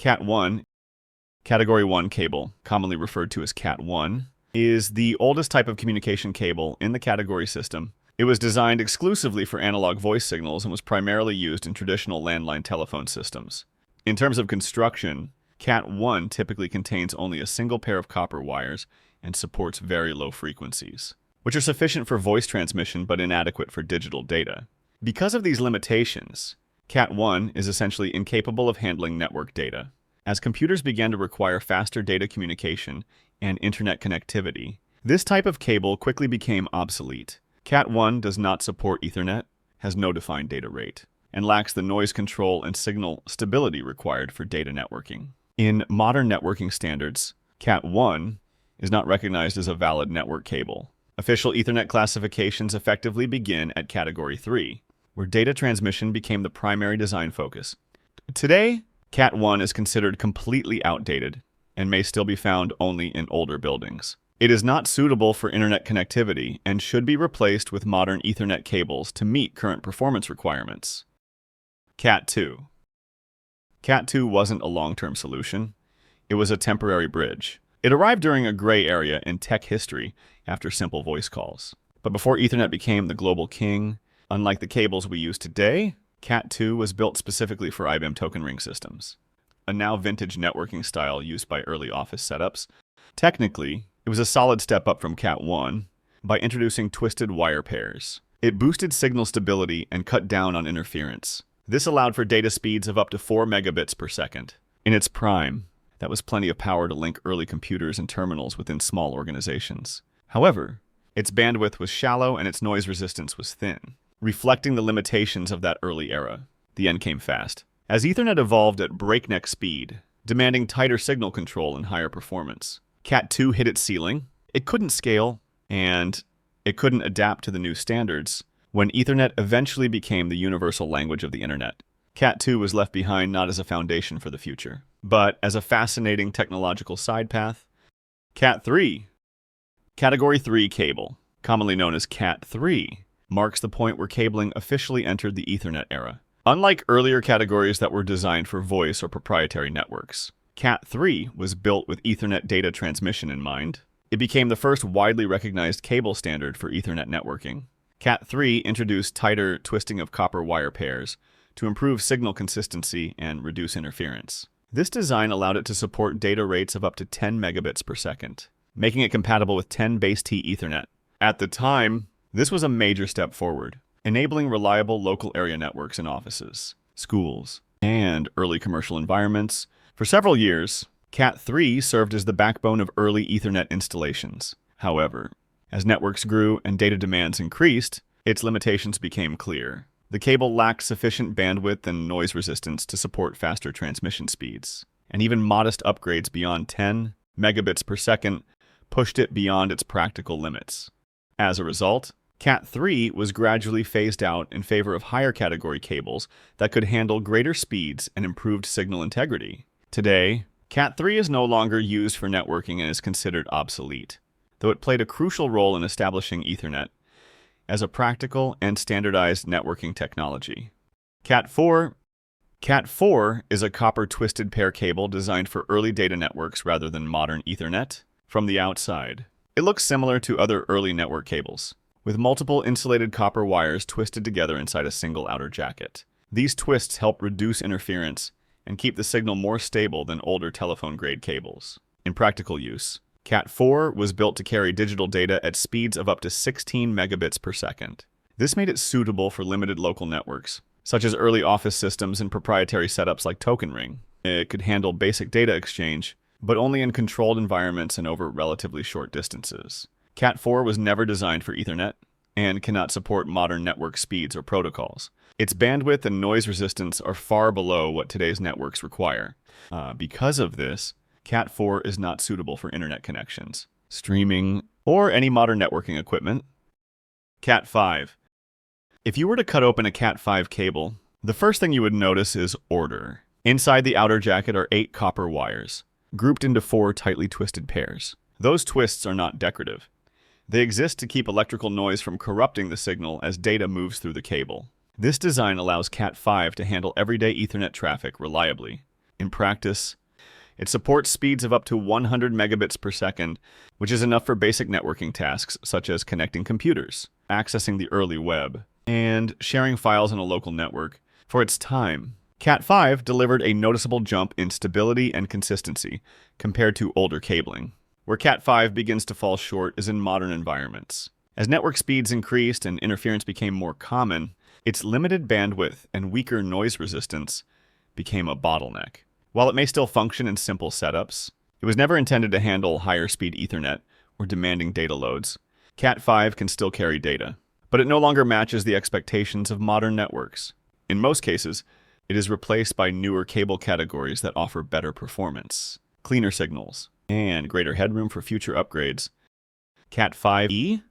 Cat 1, Category 1 cable, commonly referred to as Cat 1, is the oldest type of communication cable in the category system. It was designed exclusively for analog voice signals and was primarily used in traditional landline telephone systems. In terms of construction, Cat 1 typically contains only a single pair of copper wires and supports very low frequencies, which are sufficient for voice transmission but inadequate for digital data. Because of these limitations, Cat 1 is essentially incapable of handling network data. As computers began to require faster data communication and internet connectivity, this type of cable quickly became obsolete. Cat 1 does not support Ethernet, has no defined data rate, and lacks the noise control and signal stability required for data networking. In modern networking standards, Cat 1 is not recognized as a valid network cable. Official Ethernet classifications effectively begin at Category 3, where data transmission became the primary design focus. Today, Cat 1 is considered completely outdated and may still be found only in older buildings. It is not suitable for internet connectivity and should be replaced with modern Ethernet cables to meet current performance requirements. Cat 2. Cat 2 wasn't a long-term solution. It was a temporary bridge. It arrived during a gray area in tech history after simple voice calls. But before Ethernet became the global king, unlike the cables we use today, Cat 2 was built specifically for IBM token ring systems, a now vintage networking style used by early office setups. Technically, it was a solid step up from Cat 1 by introducing twisted wire pairs. It boosted signal stability and cut down on interference. This allowed for data speeds of up to 4 megabits per second. In its prime, that was plenty of power to link early computers and terminals within small organizations. However, its bandwidth was shallow and its noise resistance was thin, reflecting the limitations of that early era. The end came fast. As Ethernet evolved at breakneck speed, demanding tighter signal control and higher performance, Cat 2 hit its ceiling. It couldn't scale, and it couldn't adapt to the new standards when Ethernet eventually became the universal language of the internet. Cat 2 was left behind not as a foundation for the future, but as a fascinating technological side path. Cat 3. Category 3 cable, commonly known as Cat 3, marks the point where cabling officially entered the Ethernet era. Unlike earlier categories that were designed for voice or proprietary networks, Cat 3 was built with Ethernet data transmission in mind. It became the first widely recognized cable standard for Ethernet networking. Cat 3 introduced tighter twisting of copper wire pairs to improve signal consistency and reduce interference. This design allowed it to support data rates of up to 10 megabits per second, making it compatible with 10 base T Ethernet. At the time, this was a major step forward, enabling reliable local area networks in offices, schools, and early commercial environments. For several years, Cat 3 served as the backbone of early Ethernet installations. However, as networks grew and data demands increased, its limitations became clear. The cable lacked sufficient bandwidth and noise resistance to support faster transmission speeds, and even modest upgrades beyond 10 megabits per second pushed it beyond its practical limits. As a result, Cat 3 was gradually phased out in favor of higher category cables that could handle greater speeds and improved signal integrity. Today, Cat 3 is no longer used for networking and is considered obsolete, though it played a crucial role in establishing Ethernet as a practical and standardized networking technology. Cat 4. Cat 4 is a copper twisted pair cable designed for early data networks rather than modern Ethernet. From the outside, it looks similar to other early network cables, with multiple insulated copper wires twisted together inside a single outer jacket. These twists help reduce interference and keep the signal more stable than older telephone-grade cables. In practical use, Cat 4 was built to carry digital data at speeds of up to 16 megabits per second. This made it suitable for limited local networks, such as early office systems and proprietary setups like Token Ring. It could handle basic data exchange, but only in controlled environments and over relatively short distances. Cat 4 was never designed for Ethernet and cannot support modern network speeds or protocols. Its bandwidth and noise resistance are far below what today's networks require. Because of this, Cat 4 is not suitable for internet connections, streaming, or any modern networking equipment. Cat 5. If you were to cut open a Cat 5 cable, the first thing you would notice is order. Inside the outer jacket are 8 copper wires, grouped into 4 tightly twisted pairs. Those twists are not decorative. They exist to keep electrical noise from corrupting the signal as data moves through the cable. This design allows Cat 5 to handle everyday Ethernet traffic reliably. In practice, it supports speeds of up to 100 megabits per second, which is enough for basic networking tasks such as connecting computers, accessing the early web, and sharing files on a local network. For its time, Cat5 delivered a noticeable jump in stability and consistency compared to older cabling. Where Cat5 begins to fall short is in modern environments. As network speeds increased and interference became more common, its limited bandwidth and weaker noise resistance became a bottleneck. While it may still function in simple setups, it was never intended to handle higher speed Ethernet or demanding data loads. Cat5 can still carry data, but it no longer matches the expectations of modern networks. In most cases, it is replaced by newer cable categories that offer better performance, cleaner signals, and greater headroom for future upgrades. Cat5e?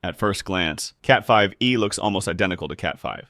At first glance, Cat5e looks almost identical to Cat5.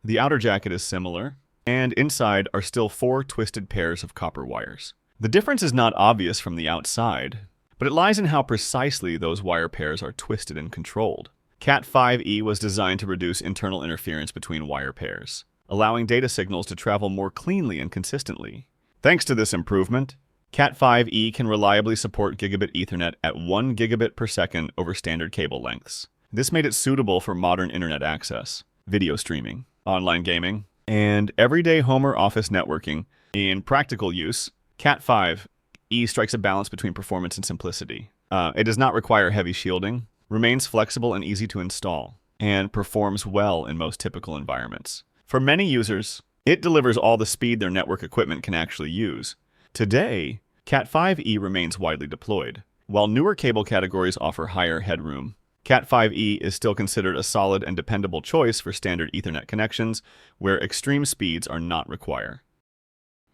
The outer jacket is similar, and inside are still 4 twisted pairs of copper wires. The difference is not obvious from the outside, but it lies in how precisely those wire pairs are twisted and controlled. Cat5e was designed to reduce internal interference between wire pairs, allowing data signals to travel more cleanly and consistently. Thanks to this improvement, Cat5e can reliably support gigabit Ethernet at 1 gigabit per second over standard cable lengths. This made it suitable for modern internet access, video streaming, online gaming, and everyday home or office networking. In practical use, Cat5e strikes a balance between performance and simplicity. It does not require heavy shielding, remains flexible and easy to install, and performs well in most typical environments. For many users, it delivers all the speed their network equipment can actually use. Today, Cat5e remains widely deployed. While newer cable categories offer higher headroom, Cat5e is still considered a solid and dependable choice for standard Ethernet connections where extreme speeds are not required.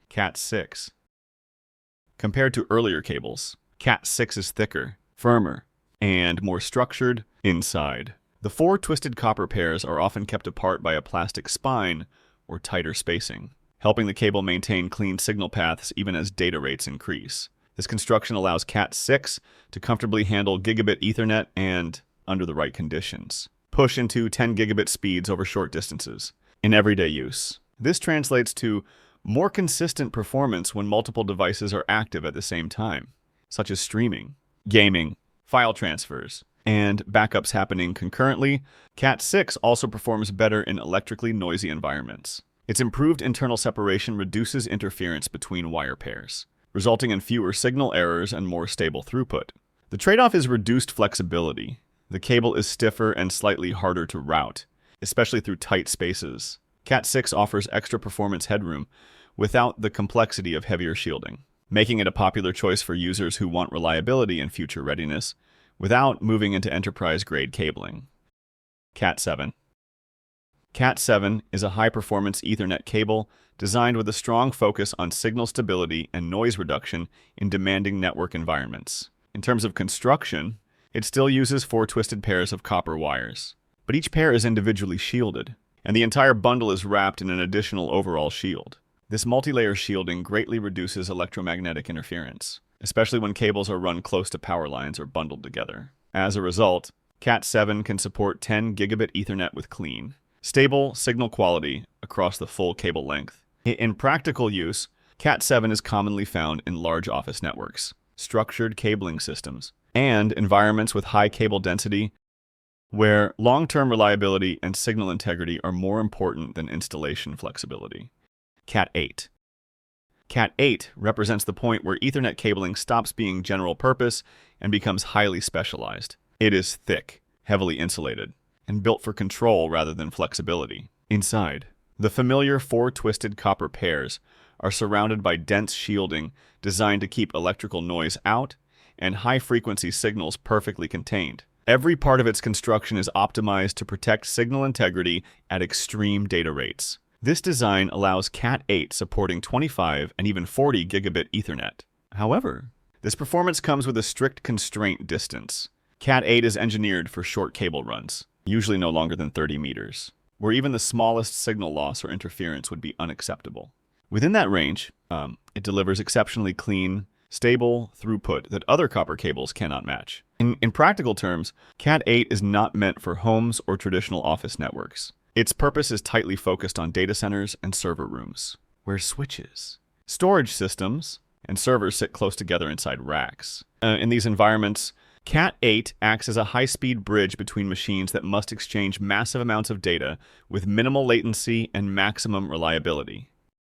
Cat6. Compared to earlier cables, Cat6 is thicker, firmer, and more structured inside. The 4 twisted copper pairs are often kept apart by a plastic spine or tighter spacing, helping the cable maintain clean signal paths even as data rates increase. This construction allows Cat6 to comfortably handle gigabit Ethernet and, under the right conditions, push into 10 gigabit speeds over short distances in everyday use. This translates to more consistent performance when multiple devices are active at the same time, such as streaming, gaming, file transfers, and backups happening concurrently. Cat6 also performs better in electrically noisy environments. Its improved internal separation reduces interference between wire pairs, resulting in fewer signal errors and more stable throughput. The trade-off is reduced flexibility. The cable is stiffer and slightly harder to route, especially through tight spaces. Cat6 offers extra performance headroom without the complexity of heavier shielding, making it a popular choice for users who want reliability and future readiness without moving into enterprise-grade cabling. Cat7. Cat7 is a high-performance Ethernet cable designed with a strong focus on signal stability and noise reduction in demanding network environments. In terms of construction, it still uses 4 twisted pairs of copper wires, but each pair is individually shielded, and the entire bundle is wrapped in an additional overall shield. This multi-layer shielding greatly reduces electromagnetic interference, especially when cables are run close to power lines or bundled together. As a result, Cat7 can support 10 gigabit Ethernet with clean, stable signal quality across the full cable length. In practical use, Cat7 is commonly found in large office networks, structured cabling systems, and environments with high cable density where long-term reliability and signal integrity are more important than installation flexibility. Cat8. Cat8 represents the point where Ethernet cabling stops being general purpose and becomes highly specialized. It is thick, heavily insulated, and built for control rather than flexibility. Inside, the familiar 4 twisted copper pairs are surrounded by dense shielding designed to keep electrical noise out and high-frequency signals perfectly contained. Every part of its construction is optimized to protect signal integrity at extreme data rates. This design allows Cat8 supporting 25 and even 40 gigabit Ethernet. However, this performance comes with a strict constraint distance. Cat8 is engineered for short cable runs, usually no longer than 30 meters, where even the smallest signal loss or interference would be unacceptable. Within that range, it delivers exceptionally clean, stable throughput that other copper cables cannot match. In practical terms, Cat8 is not meant for homes or traditional office networks. Its purpose is tightly focused on data centers and server rooms, where switches, Storage systems and servers sit close together inside racks. In these environments, Cat8 acts as a high-speed bridge between machines that must exchange massive amounts of data with minimal latency and maximum reliability.